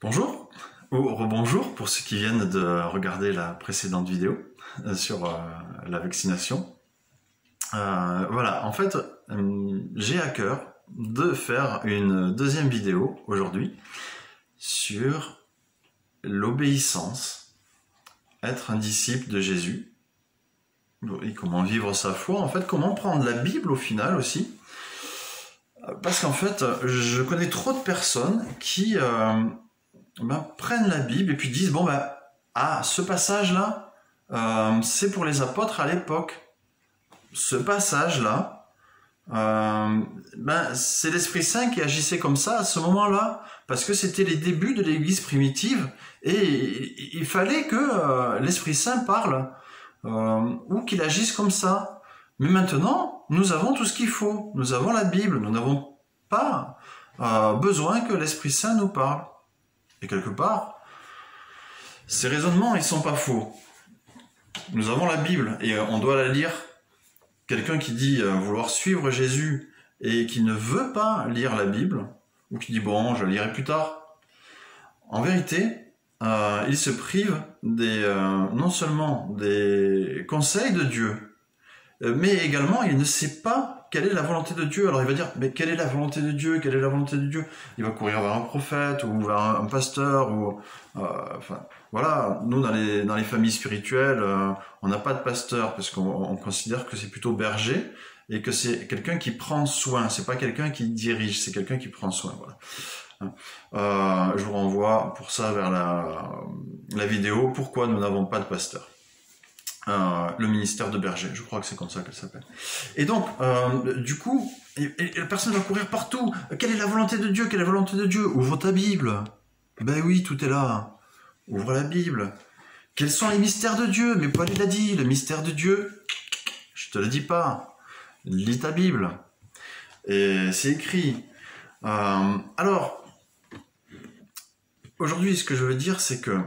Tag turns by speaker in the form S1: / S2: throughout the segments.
S1: Bonjour ou rebonjour pour ceux qui viennent de regarder la précédente vidéo sur la vaccination. Voilà, en fait, j'ai à cœur de faire une deuxième vidéo aujourd'hui sur l'obéissance, être un disciple de Jésus, et comment vivre sa foi, en fait, comment prendre la Bible au final aussi. Parce qu'en fait, je connais trop de personnes qui prennent la Bible et puis disent bon ce passage là c'est pour les apôtres à l'époque, ce passage là c'est l'Esprit Saint qui agissait comme ça à ce moment là parce que c'était les débuts de l'Église primitive et il fallait que l'Esprit Saint parle ou qu'il agisse comme ça. Mais maintenant nous avons tout ce qu'il faut, nous avons la Bible, nous n'avons pas besoin que l'Esprit Saint nous parle. Et quelque part, ces raisonnements, ils sont pas faux. Nous avons la Bible et on doit la lire. Quelqu'un qui dit vouloir suivre Jésus et qui ne veut pas lire la Bible, ou qui dit bon, je la lirai plus tard, en vérité, il se prive non seulement des conseils de Dieu, mais également il ne sait pas quelle est la volonté de Dieu. Alors il va dire, mais quelle est la volonté de Dieu? Quelle est la volonté de Dieu? Il va courir vers un prophète ou vers un pasteur ou voilà. Nous dans les familles spirituelles, on n'a pas de pasteur parce qu'on considère que c'est plutôt berger et que c'est quelqu'un qui prend soin. C'est pas quelqu'un qui dirige, c'est quelqu'un qui prend soin. Voilà. Je vous renvoie pour ça vers la vidéo pourquoi nous n'avons pas de pasteur. Le ministère de berger, je crois que c'est comme ça qu'elle s'appelle. Et donc, du coup, la personne va courir partout. Quelle est la volonté de Dieu? Quelle est la volonté de Dieu? Ouvre ta Bible. Ben oui, tout est là. Ouvre la Bible. Quels sont les mystères de Dieu? Mais Paul l'a dit, le mystère de Dieu, je te le dis pas. Lis ta Bible. Et c'est écrit. Alors, aujourd'hui, ce que je veux dire, c'est que,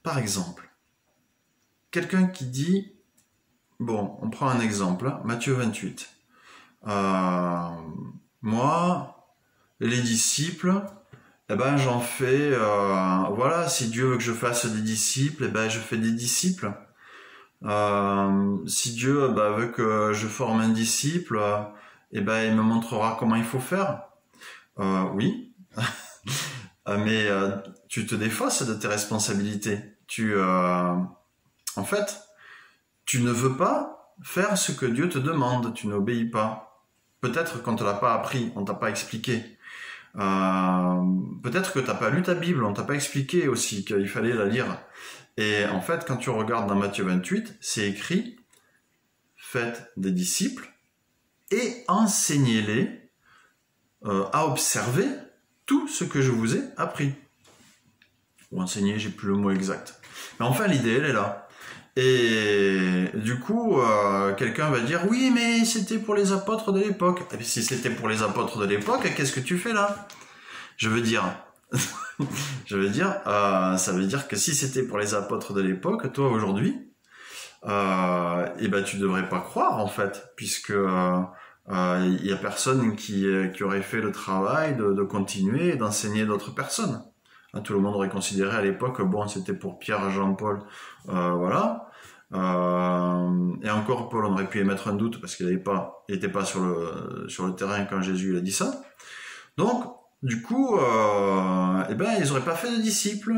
S1: par exemple, quelqu'un qui dit, bon, on prend un exemple, Matthieu 28. Moi, les disciples, j'en fais, voilà, si Dieu veut que je fasse des disciples, je fais des disciples. Si Dieu veut que je forme un disciple, il me montrera comment il faut faire. Oui, mais tu te défausses de tes responsabilités. En fait, tu ne veux pas faire ce que Dieu te demande, tu n'obéis pas. Peut-être qu'on ne te l'a pas appris, on ne t'a pas expliqué. Peut-être que tu n'as pas lu ta Bible, on ne t'a pas expliqué aussi qu'il fallait la lire. Et en fait, quand tu regardes dans Matthieu 28, c'est écrit « Faites des disciples et enseignez-les à observer tout ce que je vous ai appris. » Ou enseigner, j'ai plus le mot exact. Mais enfin, l'idée, elle est là. Et du coup, quelqu'un va dire « Oui, mais c'était pour les apôtres de l'époque. » Et puis si c'était pour les apôtres de l'époque, qu'est-ce que tu fais là? Je veux dire, ça veut dire que si c'était pour les apôtres de l'époque, toi aujourd'hui, tu devrais pas croire en fait, puisque il y a personne qui aurait fait le travail de continuer et d'enseigner d'autres personnes. Tout le monde aurait considéré à l'époque, bon, c'était pour Pierre, Jean-Paul, voilà. Et encore, Paul, on aurait pu émettre un doute parce qu'il n'était pas sur le terrain quand Jésus a dit ça. Donc, du coup, ils n'auraient pas fait de disciples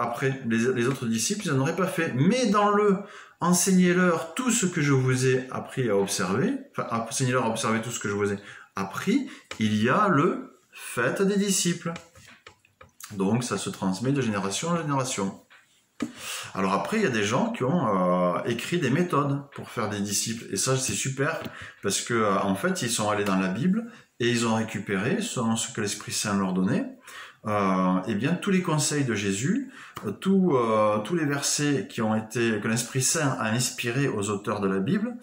S1: après. Les autres disciples, ils n'en auraient pas fait. Mais dans le enseignez-leur tout ce que je vous ai appris à observer, enfin, enseignez-leur à observer tout ce que je vous ai appris, il y a le faites des disciples. Donc ça se transmet de génération en génération. Alors après, il y a des gens qui ont écrit des méthodes pour faire des disciples. Et ça, c'est super, parce que en fait, ils sont allés dans la Bible et ils ont récupéré, selon ce que l'Esprit Saint leur donnait, tous les conseils de Jésus, tous les versets que l'Esprit Saint a inspirés aux auteurs de la Bible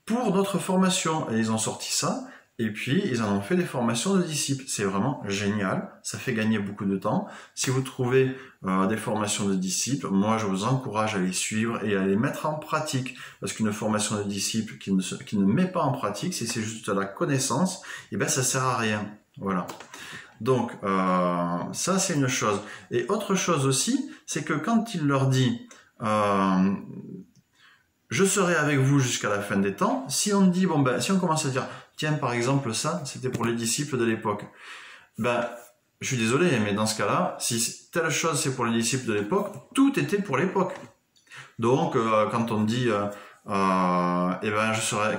S1: pour notre formation. Et ils ont sorti ça. Et puis, ils en ont fait des formations de disciples. C'est vraiment génial. Ça fait gagner beaucoup de temps. Si vous trouvez des formations de disciples, moi, je vous encourage à les suivre et à les mettre en pratique. Parce qu'une formation de disciples qui ne met pas en pratique, si c'est juste de la connaissance, ça sert à rien. Voilà. Donc, ça c'est une chose. Et autre chose aussi, c'est que quand il leur dit je serai avec vous jusqu'à la fin des temps, si on dit, bon ben, si on commence à dire, tiens, par exemple, ça, c'était pour les disciples de l'époque, ben, je suis désolé, mais dans ce cas-là, si telle chose c'est pour les disciples de l'époque, tout était pour l'époque. Donc, quand on dit, eh ben,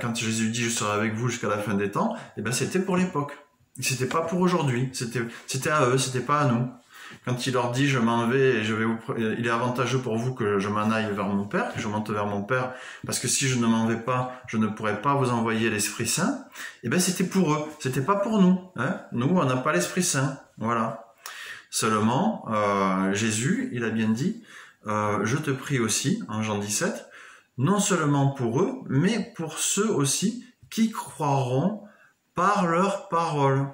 S1: quand Jésus dit, je serai avec vous jusqu'à la fin des temps, eh ben, c'était pour l'époque. C'était pas pour aujourd'hui. C'était à eux, c'était pas à nous. Quand il leur dit, je m'en vais et il est avantageux pour vous que je m'en aille vers mon Père, que je monte vers mon Père, parce que si je ne m'en vais pas, je ne pourrai pas vous envoyer l'Esprit Saint. Eh ben, c'était pour eux. C'était pas pour nous, hein. Nous, on n'a pas l'Esprit Saint. Voilà. Seulement, Jésus, il a bien dit, je te prie aussi, en Jean 17, non seulement pour eux, mais pour ceux aussi qui croiront par leur parole.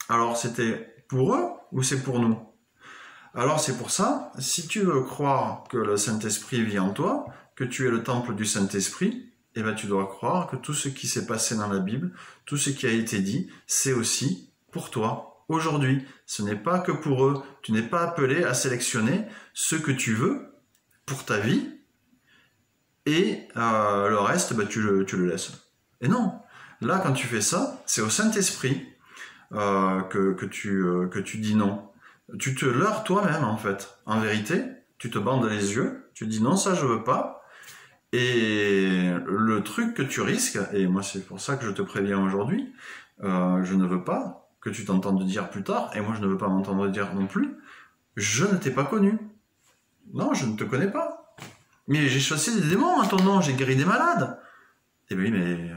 S1: Alors, c'était pour eux ou c'est pour nous? Alors, c'est pour ça, si tu veux croire que le Saint-Esprit vit en toi, que tu es le temple du Saint-Esprit, eh ben, tu dois croire que tout ce qui s'est passé dans la Bible, tout ce qui a été dit, c'est aussi pour toi. Aujourd'hui, ce n'est pas que pour eux. Tu n'es pas appelé à sélectionner ce que tu veux pour ta vie et le reste, bah, tu le laisses. Et non, là, quand tu fais ça, c'est au Saint-Esprit que tu dis non. Tu te leurres toi-même, en fait. En vérité, tu te bandes les yeux, tu dis non, ça je veux pas. Et le truc que tu risques, et moi c'est pour ça que je te préviens aujourd'hui, je ne veux pas que tu t'entendes dire plus tard, et moi je ne veux pas m'entendre dire non plus, je ne t'ai pas connu. Non, je ne te connais pas. Mais j'ai chassé des démons à ton nom, j'ai guéri des malades. Eh bien oui, mais...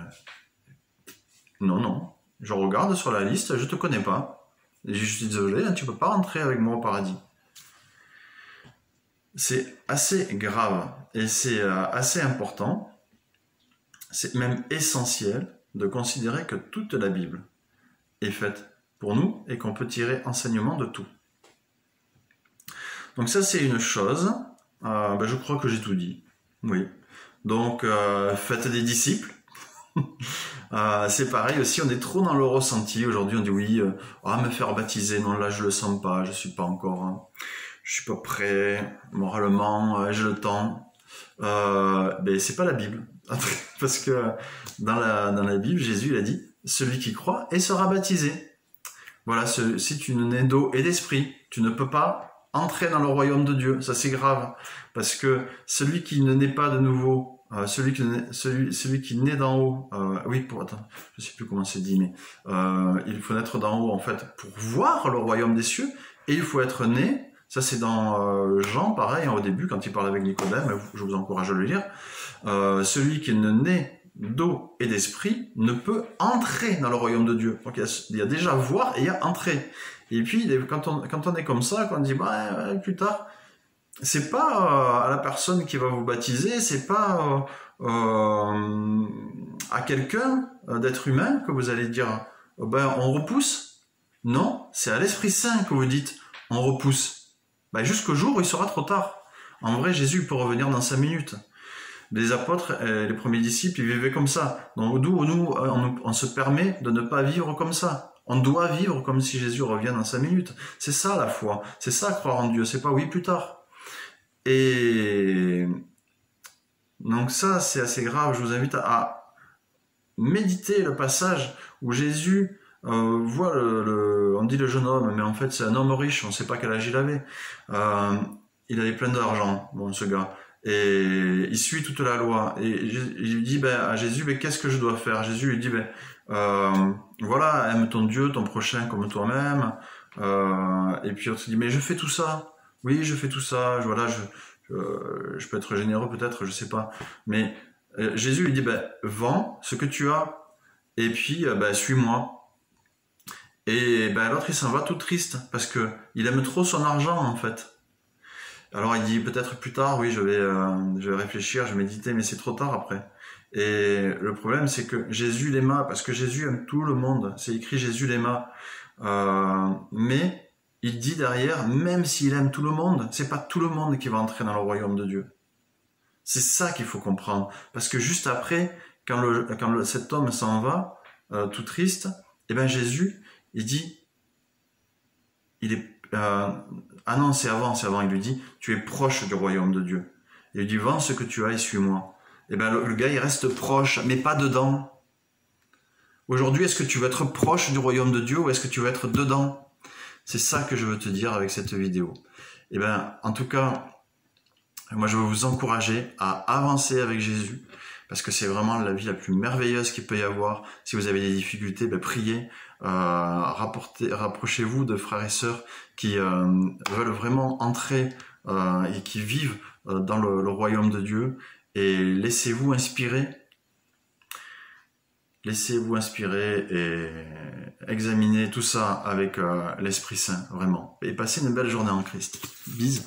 S1: Non. Je regarde sur la liste, je te connais pas. Et je suis désolé, tu peux pas rentrer avec moi au paradis. C'est assez grave, et c'est assez important, c'est même essentiel de considérer que toute la Bible est faite pour nous et qu'on peut tirer enseignement de tout. Donc ça c'est une chose, je crois que j'ai tout dit, oui. Donc faites des disciples, c'est pareil aussi, on est trop dans le ressenti, aujourd'hui on dit oui, me faire baptiser, non là je le sens pas, je suis pas encore, je suis pas prêt, moralement, j'ai le temps. C'est pas la Bible. Parce que dans la Bible, Jésus il a dit, celui qui croit et sera baptisé. Voilà, si tu n'es d'eau et d'esprit, tu ne peux pas entrer dans le royaume de Dieu. Ça c'est grave. Parce que celui qui ne naît pas de nouveau, celui qui naît d'en haut, attends, je sais plus comment c'est dit, mais il faut naître d'en haut en fait pour voir le royaume des cieux, et il faut être né. Ça, c'est dans Jean, pareil, au début, quand il parle avec Nicodème, je vous encourage à le lire. Celui qui ne naît d'eau et d'esprit ne peut entrer dans le royaume de Dieu. Donc, il y a déjà voir et il y a entrer. Et puis, quand on est comme ça, quand on dit, plus tard, c'est pas à la personne qui va vous baptiser, c'est pas à quelqu'un d'être humain que vous allez dire, on repousse. Non, c'est à l'Esprit Saint que vous dites, on repousse. Jusqu'au jour où il sera trop tard. En vrai, Jésus peut revenir dans 5 minutes. Les apôtres, les premiers disciples, ils vivaient comme ça. Donc d'où nous, on se permet de ne pas vivre comme ça. On doit vivre comme si Jésus revient dans 5 minutes. C'est ça la foi. C'est ça croire en Dieu. C'est pas oui plus tard. Et donc ça, c'est assez grave. Je vous invite à méditer le passage où Jésus voit on dit le jeune homme, mais en fait c'est un homme riche, on ne sait pas quel âge il avait. Il avait plein d'argent, ce gars, et il suit toute la loi. Et il lui dit à Jésus, qu'est-ce que je dois faire? Jésus lui dit, voilà, aime ton Dieu, ton prochain comme toi-même. Et puis l'autre dit, mais je fais tout ça. Oui, je fais tout ça. Voilà, je peux être généreux peut-être, je sais pas. Mais Jésus lui dit, vends ce que tu as, et puis suis-moi. Et l'autre il s'en va tout triste parce que il aime trop son argent en fait. Alors il dit peut-être plus tard, oui je vais réfléchir, je vais méditer, mais c'est trop tard après. Et le problème c'est que Jésus l'aima, parce que Jésus aime tout le monde. C'est écrit Jésus l'aima, mais il dit derrière, même s'il aime tout le monde, c'est pas tout le monde qui va entrer dans le royaume de Dieu. C'est ça qu'il faut comprendre, parce que juste après, quand cet homme s'en va tout triste, Jésus il dit, il est, ah non, c'est avant, il lui dit, tu es proche du royaume de Dieu. Il lui dit, vends ce que tu as et suis-moi. Et ben le gars, il reste proche, mais pas dedans. Aujourd'hui, est-ce que tu veux être proche du royaume de Dieu ou est-ce que tu veux être dedans? C'est ça que je veux te dire avec cette vidéo. Et ben, en tout cas, moi je veux vous encourager à avancer avec Jésus, parce que c'est vraiment la vie la plus merveilleuse qu'il peut y avoir. Si vous avez des difficultés, ben priez, rapprochez-vous de frères et sœurs qui veulent vraiment entrer et qui vivent dans le royaume de Dieu, et laissez-vous inspirer. Laissez-vous inspirer et examinez tout ça avec l'Esprit Saint, vraiment. Et passez une belle journée en Christ. Bisous.